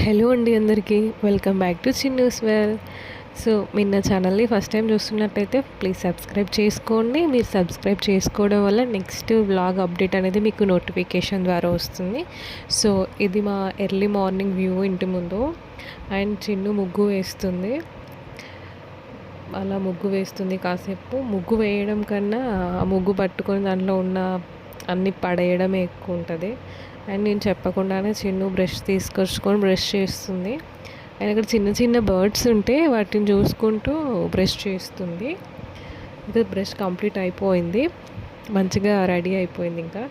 Hello అండి అందరికీ welcome back to Chinnu's well. So మీరు నా ఛానల్ని ఫస్ట్ టైం చూస్తున్నట్టయితే ప్లీజ్ సబ్స్క్రైబ్ చేసుకోండి. మీరు సబ్స్క్రైబ్ చేసుకోవడం వల్ల నెక్స్ట్ వ్లాగ్ అప్డేట్ అనేది మీకు నోటిఫికేషన్ ద్వారా వస్తుంది. సో ఇది మా ఎర్లీ మార్నింగ్ వ్యూ ఇంటి ముందు. అండ్ చిన్ను ముగ్గు వేస్తుంది. అలా ముగ్గు వేస్తుంది. కాసేపు ముగ్గు వేయడం కన్నా ఆ ముగ్గు పట్టుకొని దాంట్లో ఉన్న అన్నీ పడేయడమే ఎక్కువ ఉంటుంది. అండ్ నేను చెప్పకుండానే చిన్ను బ్రష్ తీసుకొచ్చుకొని బ్రష్ చేస్తుంది. అండ్ అక్కడ చిన్న చిన్న బర్డ్స్ ఉంటే వాటిని చూసుకుంటూ బ్రష్ చేస్తుంది. ఇంకా బ్రష్ కంప్లీట్ అయిపోయింది, మంచిగా రెడీ అయిపోయింది. ఇంకా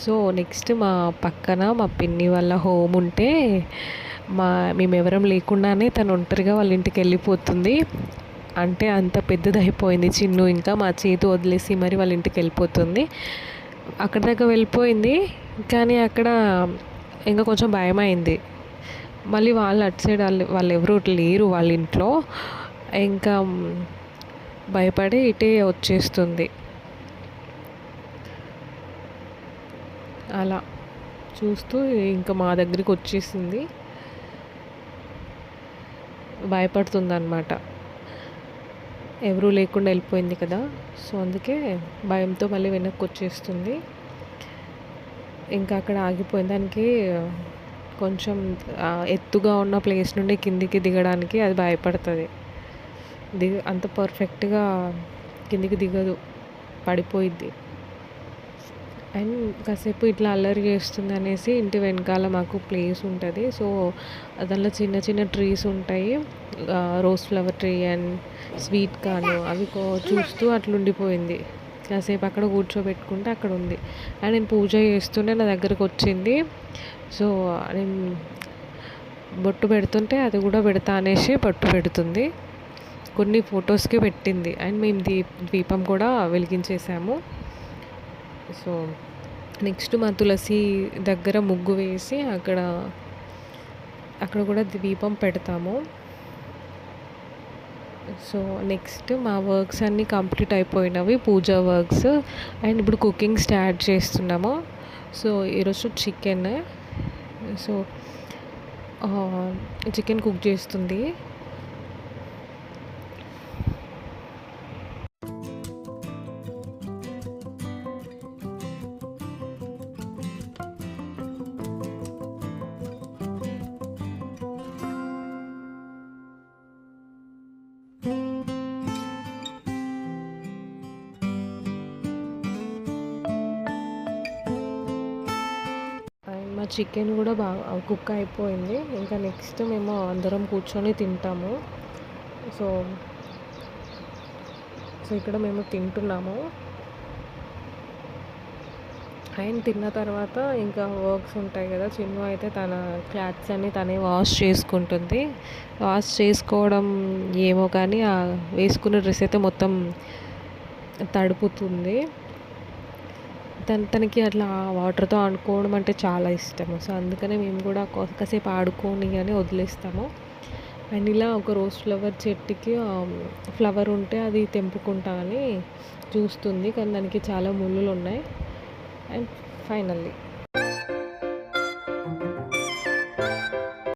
సో నెక్స్ట్ మా పక్కన మా పిన్ని వాళ్ళ హోమ్ ఉంటే మేమెవరం లేకుండానే తను ఒంటరిగా వాళ్ళ ఇంటికి వెళ్ళిపోతుంది. అంటే అంత పెద్దది అయిపోయింది చిన్ను. ఇంకా మా చేతి వదిలేసి మరి వాళ్ళ ఇంటికి వెళ్ళిపోతుంది. అక్కడ దాకా వెళ్ళిపోయింది, కానీ అక్కడ ఇంకా కొంచెం భయమైంది. మళ్ళీ వాళ్ళు అటు సైడ్ వాళ్ళు ఎవరు లేరు వాళ్ళ ఇంట్లో. ఇంకా భయపడి ఇటే వచ్చేస్తుంది. అలా చూస్తూ ఇంకా మా దగ్గరికి వచ్చేసింది. భయపడుతుంది అన్నమాట, ఎవరూ లేకుండా వెళ్ళిపోయింది కదా. సో అందుకే భయంతో మళ్ళీ వెనక్కి వచ్చేస్తుంది. ఇంకా అక్కడ ఆగిపోయింది. దానికి కొంచెం ఎత్తుగా ఉన్న ప్లేస్ నుండి కిందికి దిగడానికి అది భయపడుతుంది. అంత పర్ఫెక్ట్గా కిందికి దిగదు, పడిపోయిద్ది. అండ్ కాసేపు ఇట్లా అల్లరి చేస్తుంది అనేసి ఇంటి వెనకాల మాకు ప్లేస్ ఉంటుంది. సో దానిలో చిన్న చిన్న ట్రీస్ ఉంటాయి, rose flower tree and sweet corn. అవి చూస్తూ అట్లా ఉండిపోయింది. కాసేపు అక్కడ కూర్చోబెట్టుకుంటే అక్కడ ఉంది. అండ్ నేను పూజ చేస్తుంటే నా దగ్గరకు వచ్చింది. సో నేను బొట్టు పెడుతుంటే అది కూడా పెడతా అనేసి బొట్టు పెడుతుంది. కొన్ని ఫొటోస్కి పెట్టింది. అండ్ మేము దీపం కూడా వెలిగించేసాము. సో నెక్స్ట్ మా తులసి దగ్గర ముగ్గు వేసి అక్కడ కూడా దీపం పెడతాము. సో నెక్స్ట్ మా వర్క్స్ అన్నీ కంప్లీట్ అయిపోయినవి, పూజా వర్క్స్. అండ్ ఇప్పుడు కుకింగ్ స్టార్ట్ చేస్తున్నాము. సో ఈరోజు చికెన్. సో చికెన్ కుక్ చేస్తుంది. మా చికెన్ కూడా బాగా కుక్ అయిపోయింది. ఇంకా నెక్స్ట్ మేము అందరం కూర్చొని తింటాము. సో ఇక్కడ మేము తింటున్నాము. అండ్ తిన్న తర్వాత ఇంకా వర్క్స్ ఉంటాయి కదా. చిన్ను అయితే తన క్లాత్స్ అన్నీ తనే వాష్ చేసుకుంటుంది. వాష్ చేసుకోవడం ఏమో కానీ వేసుకున్న డ్రెస్ అయితే మొత్తం తడుపుతుంది. తనకి అట్లా వాటర్తో ఆడుకోవడం అంటే చాలా ఇష్టము. సో అందుకనే మేము కూడా కాసేపు ఆడుకొని కానీ వదిలేస్తాము. అండ్ ఇలా ఒక రోజ్ ఫ్లవర్ చెట్టుకి ఫ్లవర్ ఉంటే అది తెంపుకుంటా అని చూస్తుంది, కానీ దానికి చాలా ముళ్ళులు ఉన్నాయి. And finally